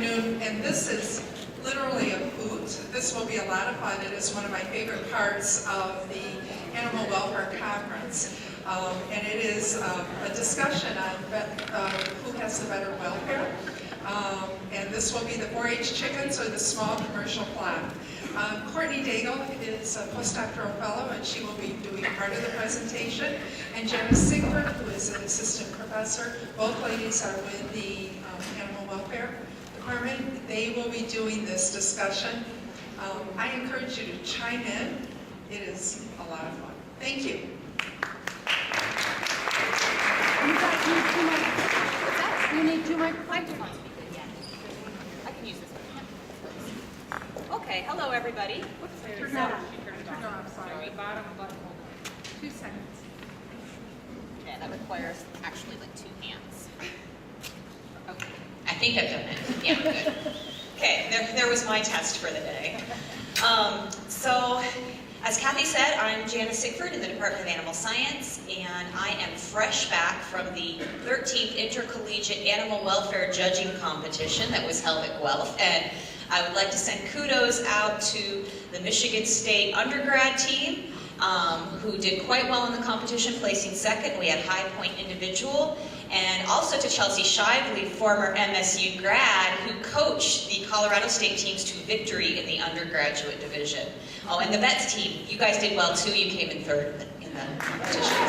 afternoon, and this is literally a hoot. This will be a lot of fun. It is one of my favorite parts of the Animal Welfare Conference. And it is a discussion on who has the better welfare. And this will be the 4-H chickens or the small commercial flock. Courtney Daigle is a postdoctoral fellow, and she will be doing part of the presentation. And Janice Siegford, who is an assistant professor. Both ladies are with the Animal Welfare Department. They will be doing this discussion. I encourage you to chime in. It is a lot of fun. Thank you. You need two microphones? Microphones would be good, yeah. I can use this one. Okay, hello everybody. Turn it off, sorry. Bottom button. 2 seconds. Yeah, that requires actually like 2 hands. Okay. I think I've done it. Yeah, I'm good. Okay, there was my test for the day. So, as Kathy said, I'm Janice Siegford in the Department of Animal Science, and I am fresh back from the 13th Intercollegiate Animal Welfare Judging Competition that was held at Guelph, and I would like to send kudos out to the Michigan State undergrad team, who did quite well in the competition, placing second. We had high point individual. And also to Chelsea Shively, former MSU grad, who coached the Colorado State teams to victory in the undergraduate division. Oh, and the vets team, you guys did well too. You came in third in the competition.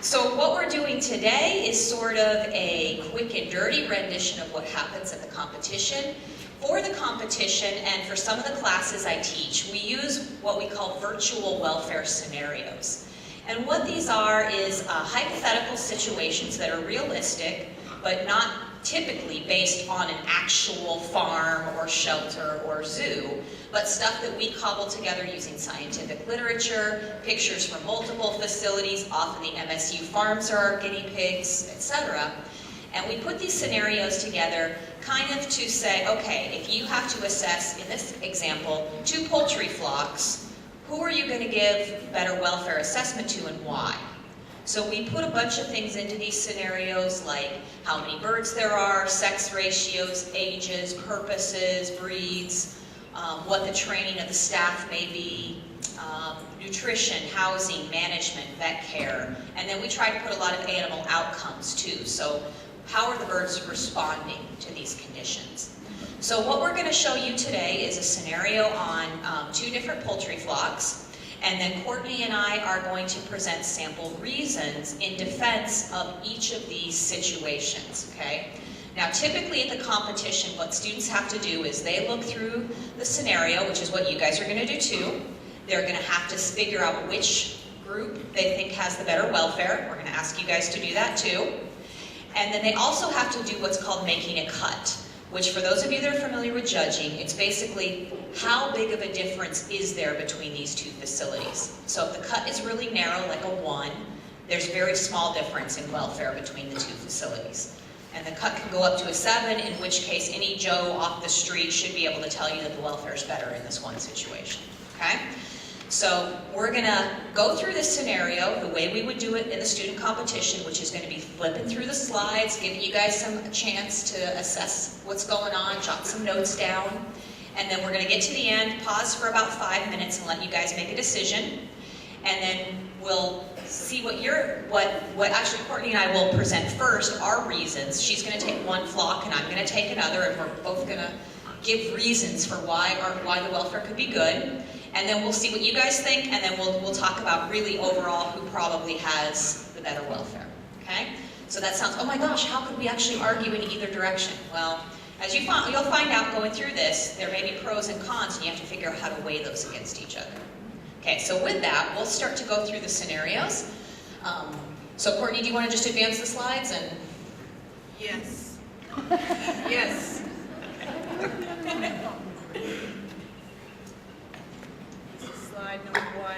So what we're doing today is sort of a quick and dirty rendition of what happens at the competition. For the competition and for some of the classes I teach, we use what we call virtual welfare scenarios. And what these are is hypothetical situations that are realistic, but not typically based on an actual farm or shelter or zoo, but stuff that we cobble together using scientific literature, pictures from multiple facilities, often the MSU farms are our guinea pigs, etc. And we put these scenarios together kind of to say, okay, if you have to assess, in this example, 2 poultry flocks, who are you going to give better welfare assessment to and why? So we put a bunch of things into these scenarios, like how many birds there are, sex ratios, ages, purposes, breeds, what the training of the staff may be, nutrition, housing, management, vet care, and then we try to put a lot of animal outcomes too. So how are the birds responding to these conditions? So what we're going to show you today is a scenario on 2 different poultry flocks, and then Courtney and I are going to present sample reasons in defense of each of these situations, okay? Now typically at the competition, what students have to do is they look through the scenario, which is what you guys are going to do too. They're going to have to figure out which group they think has the better welfare. We're going to ask you guys to do that too. And then they also have to do what's called making a cut, which for those of you that are familiar with judging, it's basically how big of a difference is there between these 2 facilities. So if the cut is really narrow, like a 1, there's very small difference in welfare between the 2 facilities. And the cut can go up to a 7, in which case any Joe off the street should be able to tell you that the welfare is better in this one situation, okay? So we're gonna go through this scenario the way we would do it in the student competition, which is gonna be flipping through the slides, giving you guys a chance to assess what's going on, jot some notes down, and then we're gonna get to the end, pause for about 5 minutes and let you guys make a decision, and then we'll see what actually Courtney and I will present first, our reasons. She's gonna take one flock and I'm gonna take another, and we're both gonna give reasons for why the welfare could be good. And then we'll see what you guys think, and then we'll talk about really overall who probably has the better welfare, okay? So that sounds, oh my gosh, how could we actually argue in either direction? Well, as you'll find out going through this, there may be pros and cons, and you have to figure out how to weigh those against each other. Okay, so with that, we'll start to go through the scenarios. So Courtney, do you want to just advance the slides? And Yes. Yes. Slide number 1.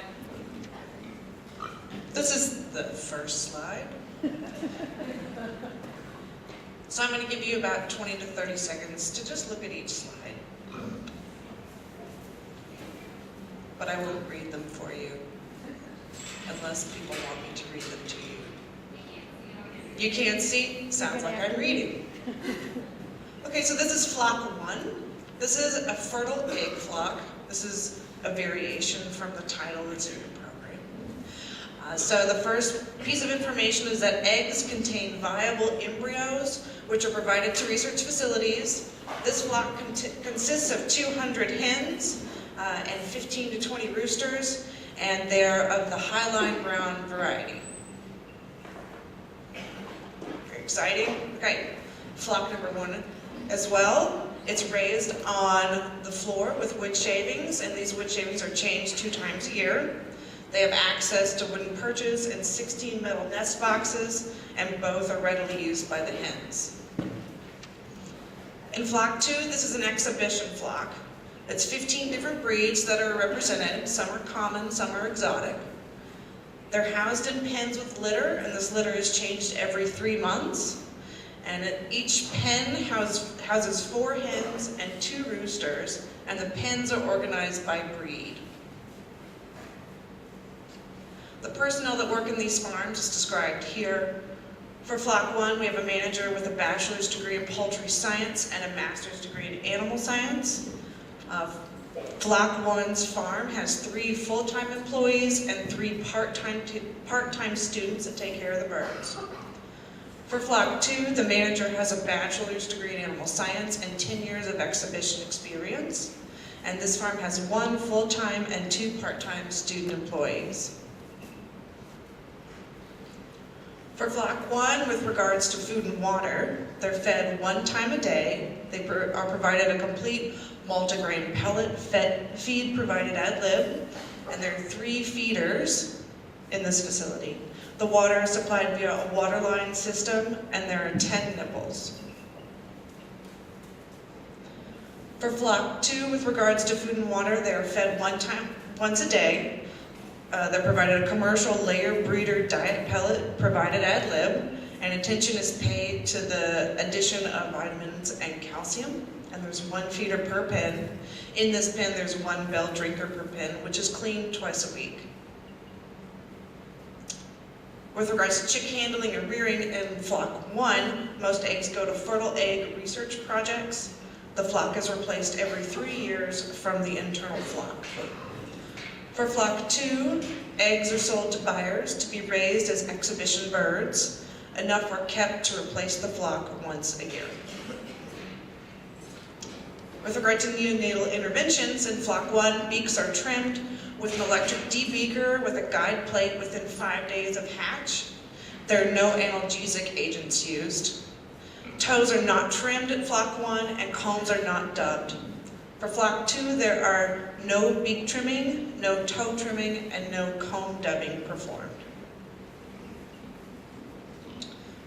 This is the first slide. So I'm going to give you about 20 to 30 seconds to just look at each slide. But I won't read them for you, unless people want me to read them to you. You can't see? Sounds like I'm reading. Okay, so this is flock 1. This is a fertile egg flock. This is a variation from the title that's in your program. So the first piece of information is that eggs contain viable embryos, which are provided to research facilities. This flock consists of 200 hens and 15 to 20 roosters, and they're of the highline brown variety. Very exciting. Okay, flock number 1 as well. It's raised on the floor with wood shavings, and these wood shavings are changed 2 times a year. They have access to wooden perches and 16 metal nest boxes, and both are readily used by the hens. In flock 2, this is an exhibition flock. It's 15 different breeds that are represented. Some are common, some are exotic. They're housed in pens with litter, and this litter is changed every 3 months. And each pen houses 4 hens and 2 roosters, and the pens are organized by breed. The personnel that work in these farms is described here. For flock 1, we have a manager with a bachelor's degree in poultry science and a master's degree in animal science. Flock 1's farm has 3 full-time employees and 3 part-time students that take care of the birds. For flock 2, the manager has a bachelor's degree in animal science and 10 years of exhibition experience. And this farm has 1 full-time and 2 part-time student employees. For flock 1, with regards to food and water, they're fed 1 time a day. They are provided a complete multigrain pellet feed provided ad lib, and there are 3 feeders in this facility. The water is supplied via a water line system, and there are 10 nipples. For flock 2, with regards to food and water, they are fed once a day. They're provided a commercial layer breeder diet pellet provided ad lib, and attention is paid to the addition of vitamins and calcium. And there's 1 feeder per pen. In this pen, there's 1 bell drinker per pen, which is cleaned twice a week. With regards to chick handling and rearing in flock 1, most eggs go to fertile egg research projects. The flock is replaced every 3 years from the internal flock. For flock 2, eggs are sold to buyers to be raised as exhibition birds. Enough are kept to replace the flock once a year. With regard to neonatal interventions, in flock 1, beaks are trimmed with an electric debeaker with a guide plate within 5 days of hatch. There are no analgesic agents used. Toes are not trimmed at flock 1, and combs are not dubbed. For flock 2, there are no beak trimming, no toe trimming, and no comb dubbing performed.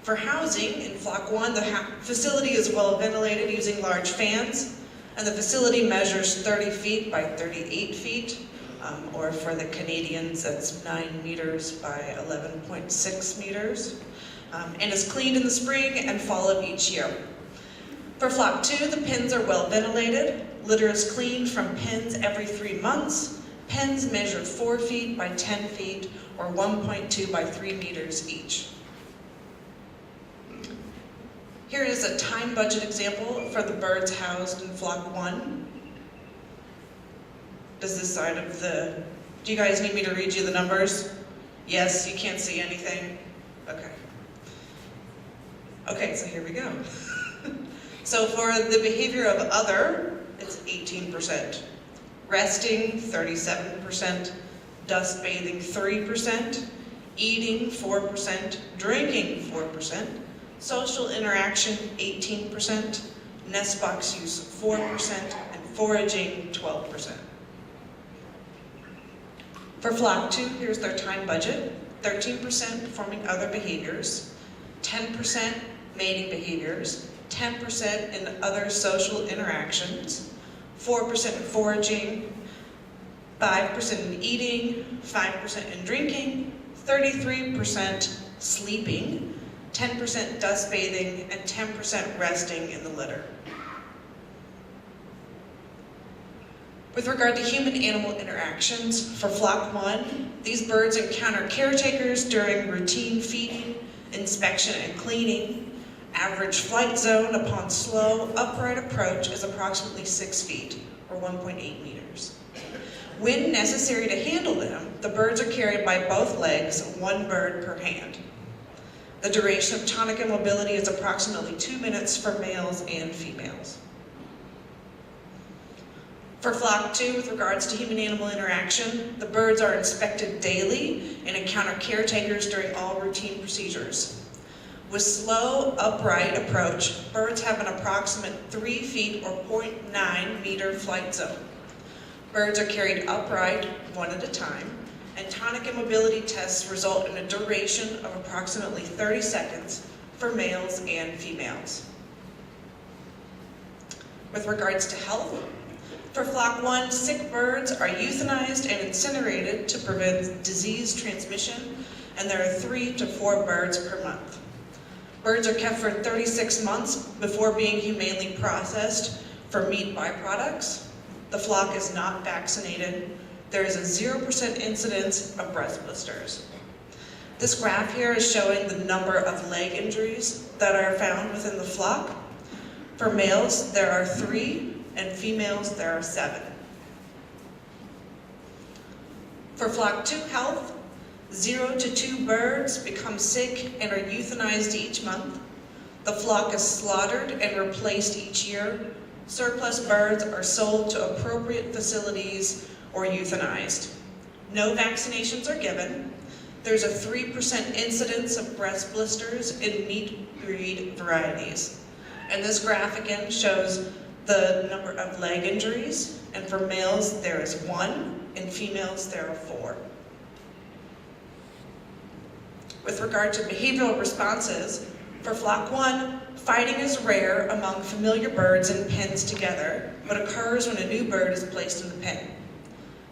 For housing, in flock 1, the facility is well ventilated using large fans, and the facility measures 30 feet by 38 feet, or for the Canadians, that's 9 meters by 11.6 meters, and is cleaned in the spring and fall of each year. For flock 2, the pens are well ventilated. Litter is cleaned from pens every 3 months. Pens measure 4 feet by 10 feet, or 1.2 by 3 meters each. Here is a time budget example for the birds housed in flock 1. Does this side of the... Do you guys need me to read you the numbers? Yes, you can't see anything? Okay. Okay, so here we go. So for the behavior of other, it's 18%. Resting, 37%. Dust bathing, 3%. Eating, 4%. Drinking, 4%. Social interaction, 18%. Nest box use, 4%. And foraging, 12%. For flock 2, here's their time budget. 13% performing other behaviors. 10% mating behaviors. 10% in other social interactions, 4% in foraging, 5% in eating, 5% in drinking, 33% sleeping, 10% dust bathing, and 10% resting in the litter. With regard to human-animal interactions, for flock 1, these birds encounter caretakers during routine feeding, inspection and cleaning. Average flight zone upon slow upright approach is approximately 6 feet, or 1.8 meters. When necessary to handle them, the birds are carried by both legs, 1 bird per hand. The duration of tonic immobility is approximately 2 minutes for males and females. For flock 2, with regards to human-animal interaction, the birds are inspected daily and encounter caretakers during all routine procedures. With slow, upright approach, birds have an approximate 3 feet or 0.9 meter flight zone. Birds are carried upright, one at a time, and tonic immobility tests result in a duration of approximately 30 seconds for males and females. With regards to health, for flock 1, sick birds are euthanized and incinerated to prevent disease transmission, and there are 3 to 4 birds per month. Birds are kept for 36 months before being humanely processed for meat byproducts. The flock is not vaccinated. There is a 0% incidence of breast blisters. This graph here is showing the number of leg injuries that are found within the flock. For males, there are 3, and females, there are 7. For flock 2 health, 0 to 2 birds become sick and are euthanized each month. The flock is slaughtered and replaced each year. Surplus birds are sold to appropriate facilities or euthanized. No vaccinations are given. There's a 3% incidence of breast blisters in meat breed varieties. And this graph again shows the number of leg injuries, and for males there is 1, and females there are 4. With regard to behavioral responses, for flock 1, fighting is rare among familiar birds in pens together, but occurs when a new bird is placed in the pen.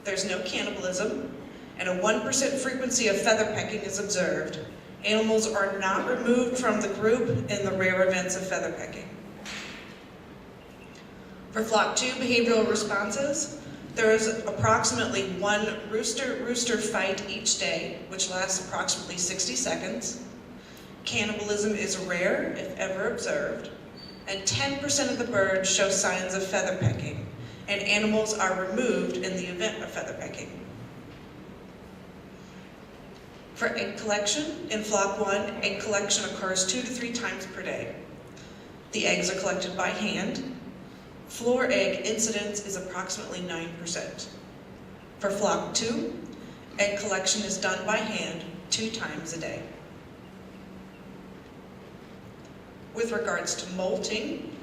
There's no cannibalism, and a 1% frequency of feather pecking is observed. Animals are not removed from the group in the rare events of feather pecking. For flock 2 behavioral responses, there is approximately 1 rooster-rooster fight each day, which lasts approximately 60 seconds. Cannibalism is rare, if ever observed, and 10% of the birds show signs of feather pecking, and animals are removed in the event of feather pecking. For egg collection, in flock 1, egg collection occurs 2 to 3 times per day. The eggs are collected by hand. Floor egg incidence is approximately 9%. For flock 2, egg collection is done by hand 2 times a day. With regards to molting,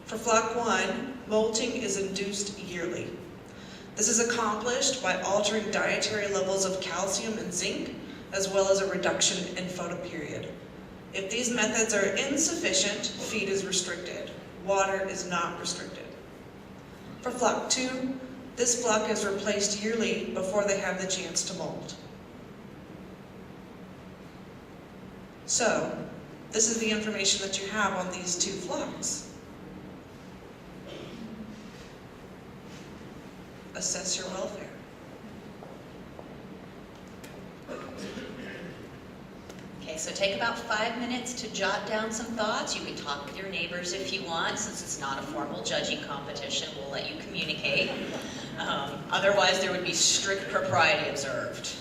for flock 1, molting is induced yearly. This is accomplished by altering dietary levels of calcium and zinc, as well as a reduction in photoperiod. If these methods are insufficient, feed is restricted. Water is not restricted. For flock 2, this flock is replaced yearly before they have the chance to molt. So, this is the information that you have on these 2 flocks. Assess your welfare. Okay, so take about 5 minutes to jot down some thoughts. You can talk with your neighbors if you want. Since it's not a formal judging competition, we'll let you communicate. Otherwise, there would be strict propriety observed.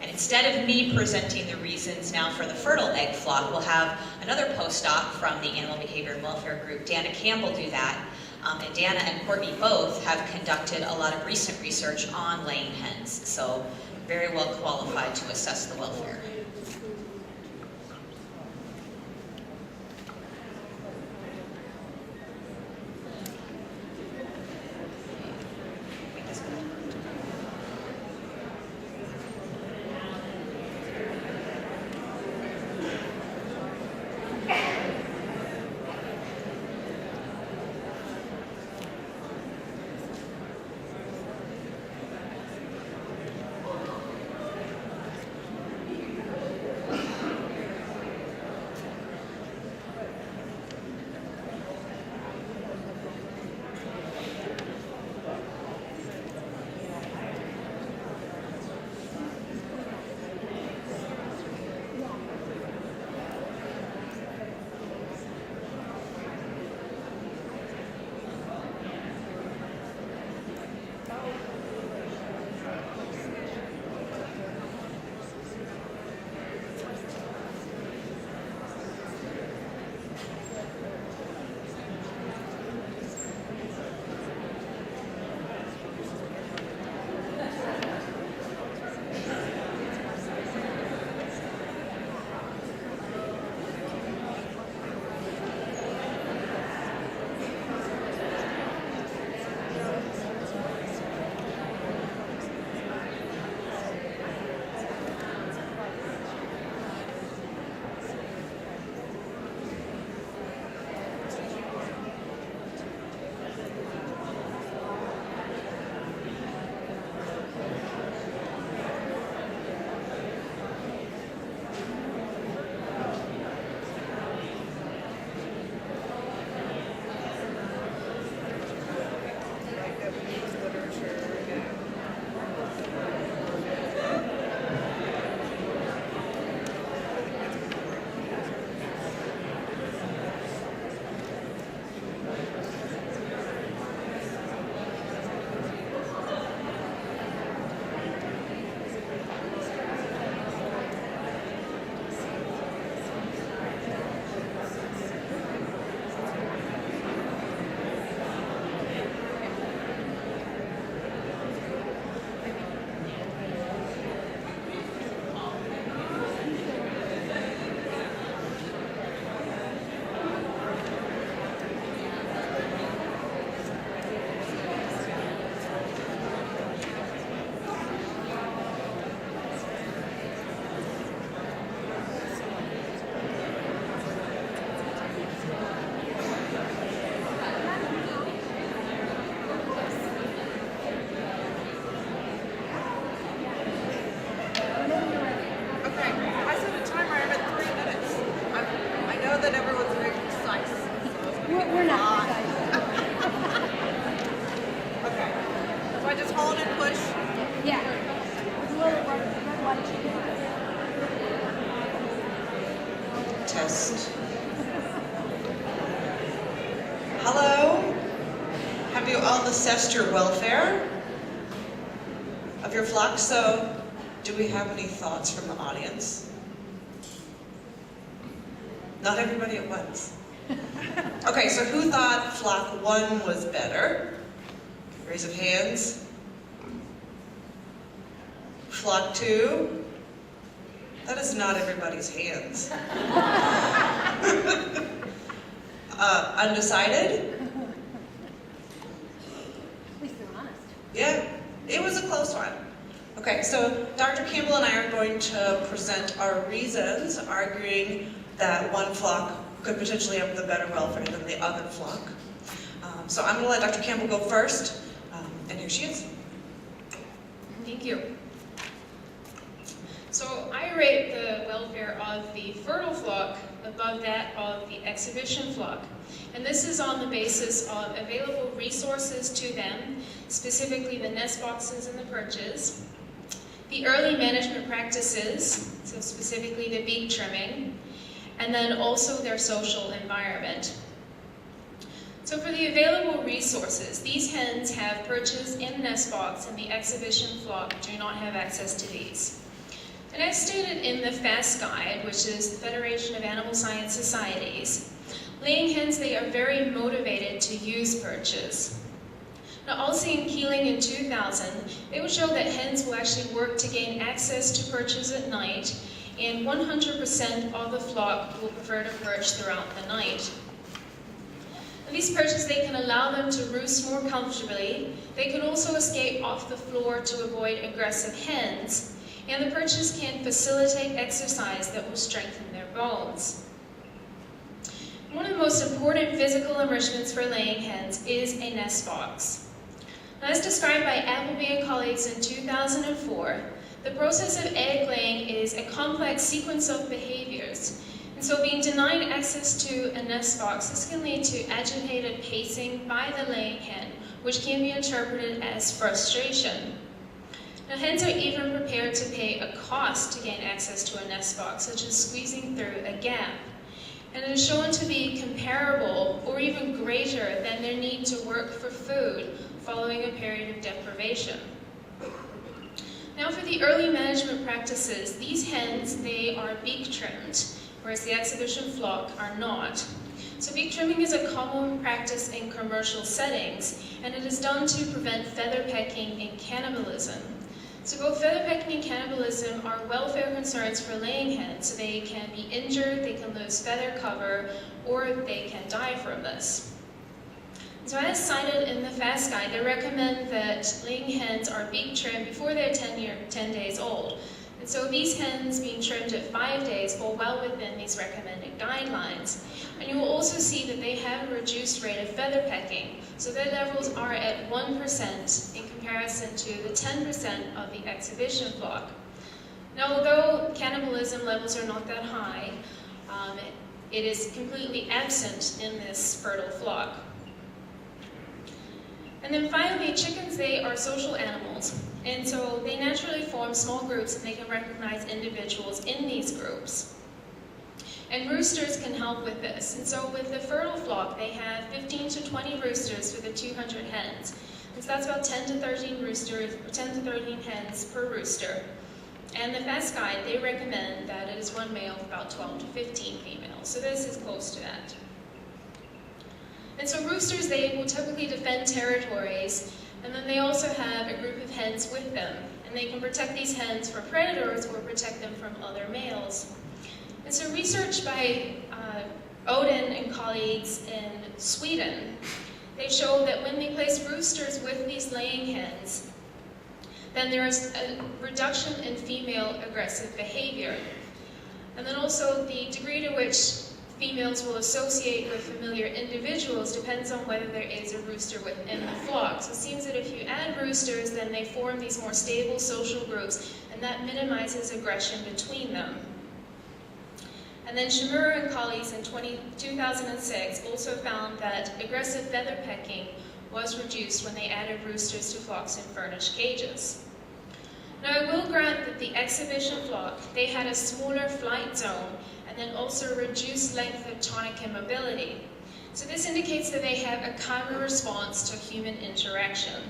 And instead of me presenting the reasons now for the fertile egg flock, we'll have another postdoc from the Animal Behavior and Welfare Group, Dana Campbell, do that. And Dana and Courtney both have conducted a lot of recent research on laying hens, so very well qualified to assess the welfare. that everyone's very precise. We're not. Okay. So I just hold and push. Yeah. With a little red light chicken. Test. Hello? Have you all assessed your welfare of your flock? So, do we have any thoughts from the audience? Not everybody at once. Okay, so who thought flock 1 was better? Raise of hands. Flock 2? That is not everybody's hands. Undecided? At least they're honest. Yeah, it was a close one. Okay, so Dr. Campbell and I are going to present our reasons arguing that one flock could potentially have the better welfare than the other flock. So I'm going to let Dr. Campbell go first, and here she is. Thank you. So I rate the welfare of the fertile flock above that of the exhibition flock. And this is on the basis of available resources to them, specifically the nest boxes and the perches, the early management practices, so specifically the beak trimming, and then also their social environment. So for the available resources, these hens have perches in the nest box, and the exhibition flock do not have access to these. And as stated in the FAST Guide, which is the Federation of Animal Science Societies, laying hens, they are very motivated to use perches. Now, also in Keeling in 2000, they would show that hens will actually work to gain access to perches at night, and 100% of the flock will prefer to perch throughout the night. And these perches, they can allow them to roost more comfortably. They can also escape off the floor to avoid aggressive hens. And the perches can facilitate exercise that will strengthen their bones. One of the most important physical enrichments for laying hens is a nest box. Now, as described by Appleby and colleagues in 2004, the process of egg laying is a complex sequence of behaviors. And so being denied access to a nest box, this can lead to agitated pacing by the laying hen, which can be interpreted as frustration. Now, hens are even prepared to pay a cost to gain access to a nest box, such as squeezing through a gap. And it is shown to be comparable or even greater than their need to work for food following a period of deprivation. Now, for the early management practices, these hens, they are beak trimmed, whereas the exhibition flock are not. So beak trimming is a common practice in commercial settings, and it is done to prevent feather pecking and cannibalism. So both feather pecking and cannibalism are welfare concerns for laying hens, so they can be injured, they can lose feather cover, or they can die from this. So as cited in the FAST Guide, they recommend that laying hens are beak trimmed before they're 10 days old. And so these hens being trimmed at 5 days fall well within these recommended guidelines. And you will also see that they have a reduced rate of feather pecking. So their levels are at 1% in comparison to the 10% of the exhibition flock. Now, although cannibalism levels are not that high, it is completely absent in this fertile flock. And then finally, chickens, they are social animals. And so they naturally form small groups, and they can recognize individuals in these groups. And roosters can help with this. And so with the fertile flock, they have 15 to 20 roosters for the 200 hens. And so that's about 10 to 13 roosters, or 10 to 13 hens per rooster. And the FAST Guide, they recommend that it is one male for about 12 to 15 females. So this is close to that. And so roosters, they will typically defend territories, and then they also have a group of hens with them. And they can protect these hens from predators or protect them from other males. And so research by Odin and colleagues in Sweden, they show that when they place roosters with these laying hens, then there is a reduction in female aggressive behavior. And then also the degree to which females will associate with familiar individuals depends on whether there is a rooster within the flock. So it seems that if you add roosters, then they form these more stable social groups, and that minimizes aggression between them. And then Shimura and colleagues in 2006 also found that aggressive feather pecking was reduced when they added roosters to flocks in furnished cages. Now, I will grant that the exhibition flock, they had a smaller flight zone and then also a reduced length of tonic immobility. So this indicates that they have a calmer response to human interaction.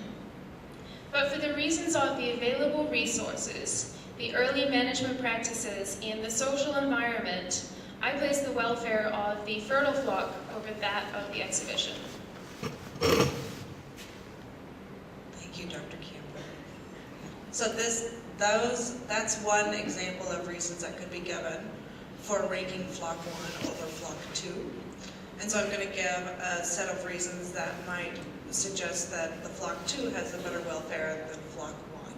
But for the reasons of the available resources, the early management practices, and the social environment, I place the welfare of the fertile flock over that of the exhibition. Thank you, Dr. Campbell. So that's one example of reasons that could be given for ranking flock 1 over flock 2. And so I'm going to give a set of reasons that might suggest that the flock 2 has a better welfare than flock 1.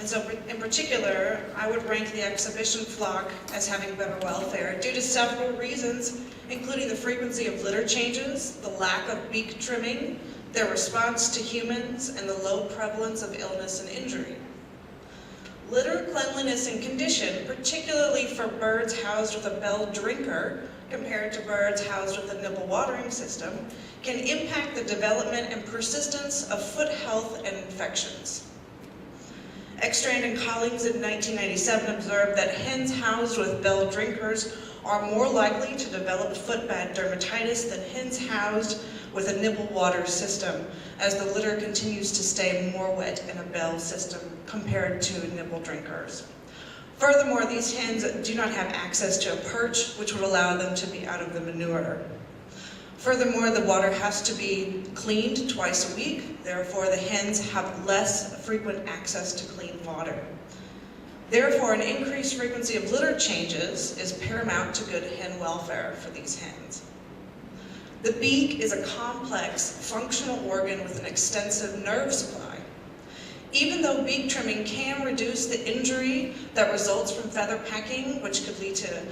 And so in particular, I would rank the exhibition flock as having better welfare due to several reasons, including the frequency of litter changes, the lack of beak trimming, their response to humans, and the low prevalence of illness and injury. Litter cleanliness and condition, particularly for birds housed with a bell drinker compared to birds housed with a nipple watering system, can impact the development and persistence of foot health and infections. Ekstrand and colleagues in 1997 observed that hens housed with bell drinkers are more likely to develop footbed dermatitis than hens housed with a nipple water system, as the litter continues to stay more wet in a bell system compared to nipple drinkers. Furthermore, these hens do not have access to a perch, which would allow them to be out of the manure. Furthermore, the water has to be cleaned twice a week. Therefore, the hens have less frequent access to clean water. Therefore, an increased frequency of litter changes is paramount to good hen welfare for these hens. The beak is a complex, functional organ with an extensive nerve supply. Even though beak trimming can reduce the injury that results from feather pecking, which could lead to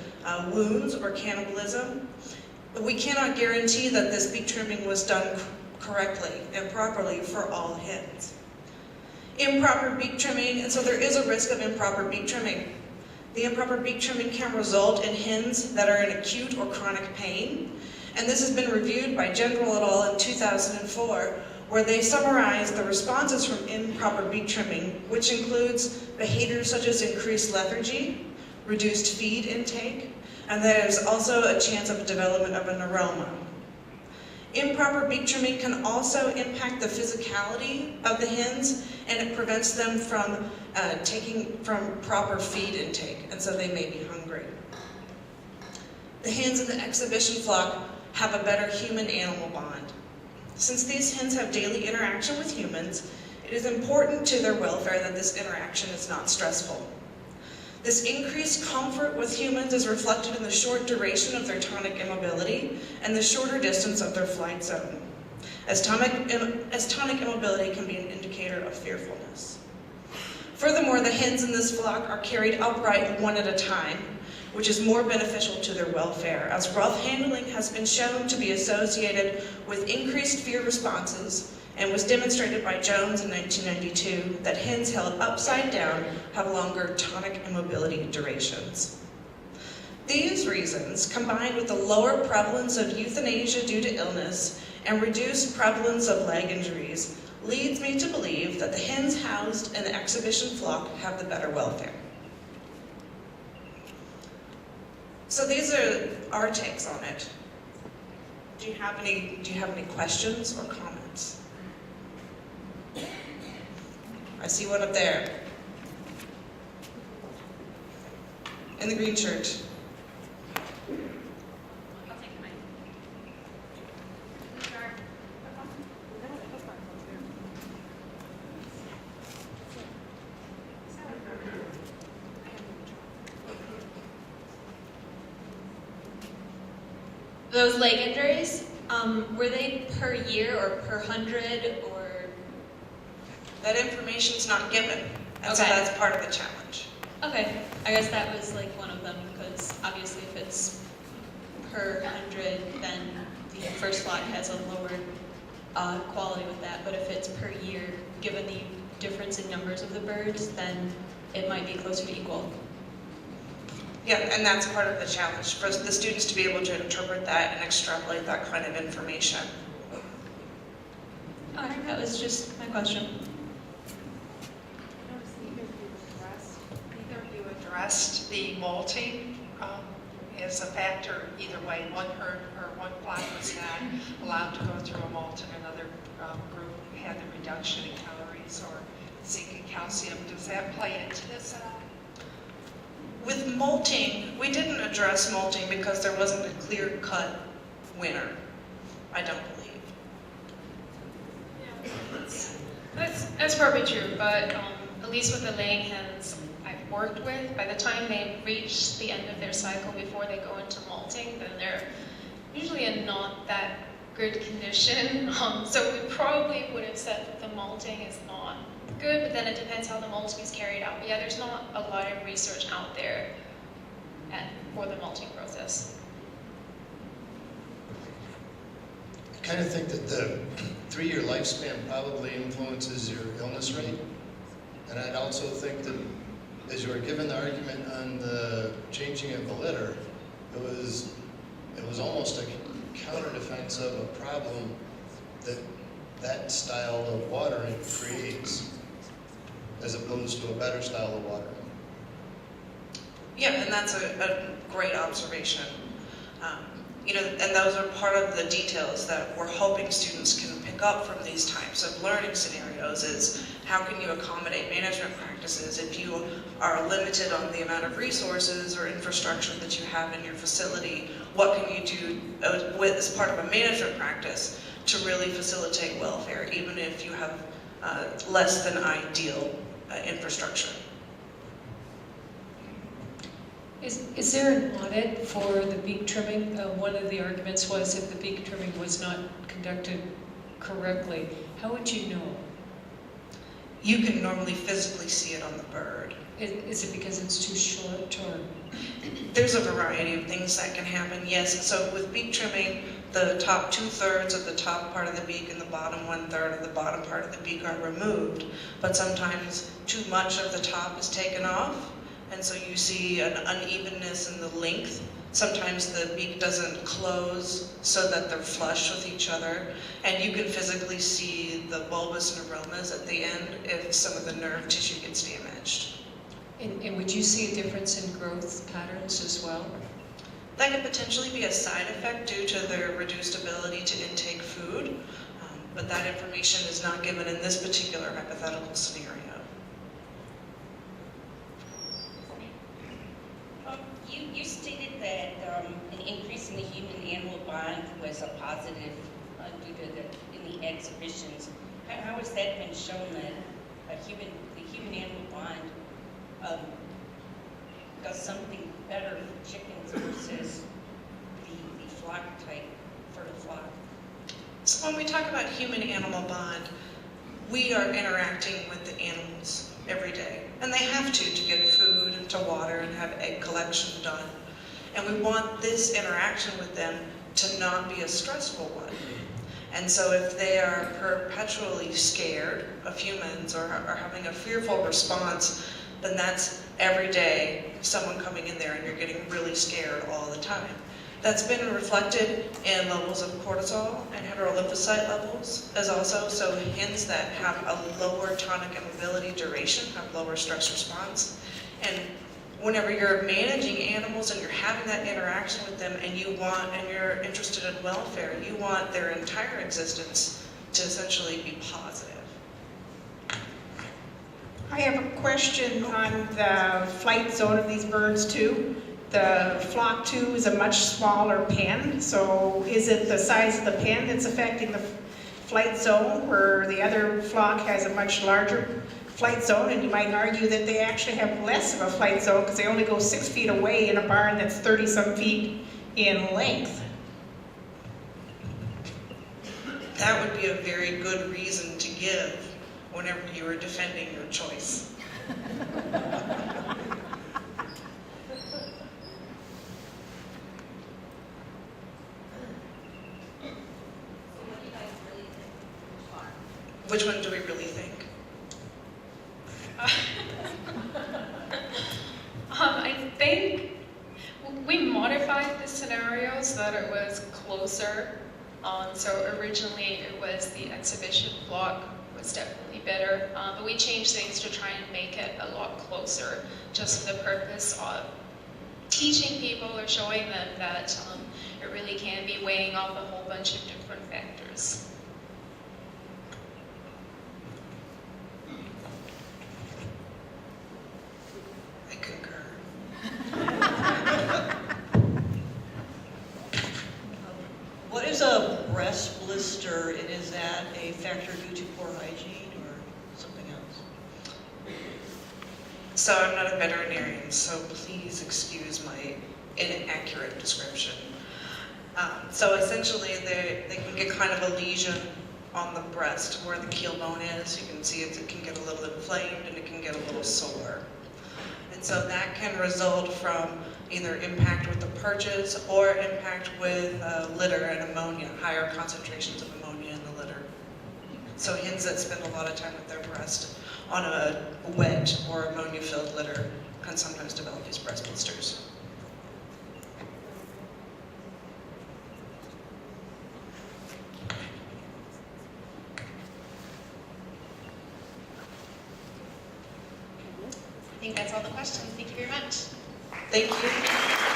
wounds or cannibalism, we cannot guarantee that this beak trimming was done correctly and properly for all hens. Improper beak trimming, and so there is a risk of improper beak trimming. The improper beak trimming can result in hens that are in acute or chronic pain, and this has been reviewed by General et al. In 2004, where they summarized the responses from improper beak trimming, which includes behaviors such as increased lethargy, reduced feed intake, and there's also a chance of development of a neuroma. Improper beak trimming can also impact the physicality of the hens, and it prevents them from taking from proper feed intake, and so they may be hungry. The hens in the exhibition flock have a better human-animal bond. Since these hens have daily interaction with humans, it is important to their welfare that this interaction is not stressful. This increased comfort with humans is reflected in the short duration of their tonic immobility and the shorter distance of their flight zone, as tonic immobility can be an indicator of fearfulness. Furthermore, the hens in this flock are carried upright one at a time, which is more beneficial to their welfare, as rough handling has been shown to be associated with increased fear responses, and was demonstrated by Jones in 1992 that hens held upside down have longer tonic immobility durations. These reasons, combined with the lower prevalence of euthanasia due to illness and reduced prevalence of leg injuries, leads me to believe that the hens housed in the exhibition flock have the better welfare. So these are our takes on it. Do you have any questions or comments? I see one up there. In the green shirt. I'll take the mic. Those leg injuries, were they per year or per 100 or? That information's not given, and so Okay. that's part of the challenge. Okay, I guess that was like one of them, because obviously if it's per 100, then the first flock has a lower quality with that, but if it's per year, given the difference in numbers of the birds, then it might be closer to equal. Yeah, and that's part of the challenge, for the students to be able to interpret that and extrapolate that kind of information. That was just my question. Neither of you addressed the molting as a factor either way. One herd or one flock was not allowed to go through a molt, and another group had the reduction in calories or zinc and calcium. Does that play into this at all? With molting, we didn't address molting because there wasn't a clear-cut winner, I don't believe. That's probably true, but at least with the laying hens I've worked with, by the time they reach the end of their cycle before they go into molting, then they're usually in not that good condition. So we probably would have said that the molting is not good, but then it depends how the molting is carried out. But yeah, there's not a lot of research out there for the molting process. I kind of think that the 3-year lifespan probably influences your illness rate. And I'd also think that as you were given the argument on the changing of the litter, it was almost a counter defense of a problem that style of watering creates, as opposed to a better style of watering. Yeah, and that's a great observation. And those are part of the details that we're hoping students can pick up from these types of learning scenarios is how can you accommodate management practices if you are limited on the amount of resources or infrastructure that you have in your facility. What can you do as part of a management practice to really facilitate welfare, even if you have less than ideal infrastructure? Is there an audit for the beak trimming? One of the arguments was if the beak trimming was not conducted correctly. How would you know? You can normally physically see it on the bird. Is it because it's too short, or? There's a variety of things that can happen, yes. So with beak trimming, the top 2/3 of the top part of the beak and the bottom 1/3 of the bottom part of the beak are removed. But sometimes too much of the top is taken off, and so you see an unevenness in the length. Sometimes the beak doesn't close so that they're flush with each other, and you can physically see the bulbous neuromas at the end if some of the nerve tissue gets damaged. And would you see a difference in growth patterns as well? That could potentially be a side effect due to their reduced ability to intake food, but that information is not given in this particular hypothetical scenario. You stated that an increase in the human-animal bond was a positive due to in the exhibitions. How has that been shown that the human-animal bond does something better for chickens versus the flock type, fertile flock? So when we talk about human-animal bond, we are interacting with the animals every day. And they have to get food and to water and have egg collection done. And we want this interaction with them to not be a stressful one. And so if they are perpetually scared of humans or are having a fearful response, then that's every day someone coming in there and you're getting really scared all the time. That's been reflected in levels of cortisol and heterolymphocyte levels as also, so hens that have a lower tonic and mobility duration have lower stress response. And whenever you're managing animals and you're having that interaction with them and you're interested in welfare, you want their entire existence to essentially be positive. I have a question on the flight zone of these birds too. The flock 2 is a much smaller pen, so is it the size of the pen that's affecting the flight zone, where the other flock has a much larger flight zone? And you might argue that they actually have less of a flight zone because they only go 6 feet away in a barn that's 30-some feet in length. That would be a very good reason to give whenever you are defending your choice. Which one do we really think? I think was that it was closer. So originally it was the exhibition flock was definitely better, but we changed things to try and make it a lot closer, just for the purpose of teaching people or showing them that it really can be weighing off a whole bunch of different factors. I concur. What is a breast blister, and is that a factor due to poor hygiene or something else? So I'm not a veterinarian, so please excuse my inaccurate description. So essentially they can get kind of a lesion on the breast where the keel bone is. You can see it can get a little inflamed and it can get a little sore. And so that can result from either impact with the perches or impact with litter and ammonia, higher concentrations of ammonia in the litter. So hens that spend a lot of time with their breast on a wet or ammonia-filled litter can sometimes develop these breast blisters. I think that's all the questions. Thank you very much. Thank you.